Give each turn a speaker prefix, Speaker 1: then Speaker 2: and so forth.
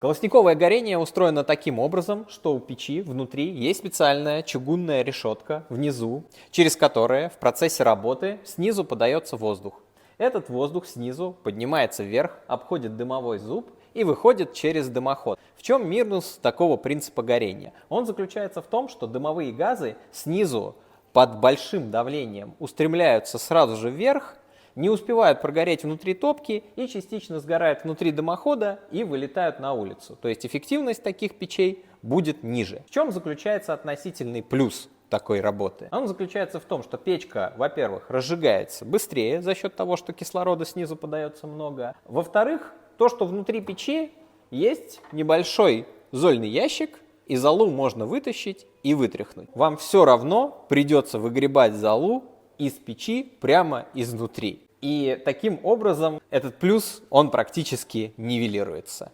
Speaker 1: Колосниковое горение устроено таким образом, что у печи внутри есть специальная чугунная решетка внизу, через которую в процессе работы снизу подается воздух. Этот воздух снизу поднимается вверх, обходит дымовой зуб и выходит через дымоход. В чем минус такого принципа горения? Он заключается в том, что дымовые газы снизу под большим давлением устремляются сразу же вверх, не успевают прогореть внутри топки и частично сгорают внутри дымохода и вылетают на улицу. То есть эффективность таких печей будет ниже. В чем заключается относительный плюс такой работы? Он заключается в том, что печка, во-первых, разжигается быстрее за счет того, что кислорода снизу подается много. Во-вторых, то, что внутри печи есть небольшой зольный ящик, и золу можно вытащить и вытряхнуть. Вам все равно придется выгребать золу из печи прямо изнутри. И таким образом этот плюс, он практически нивелируется.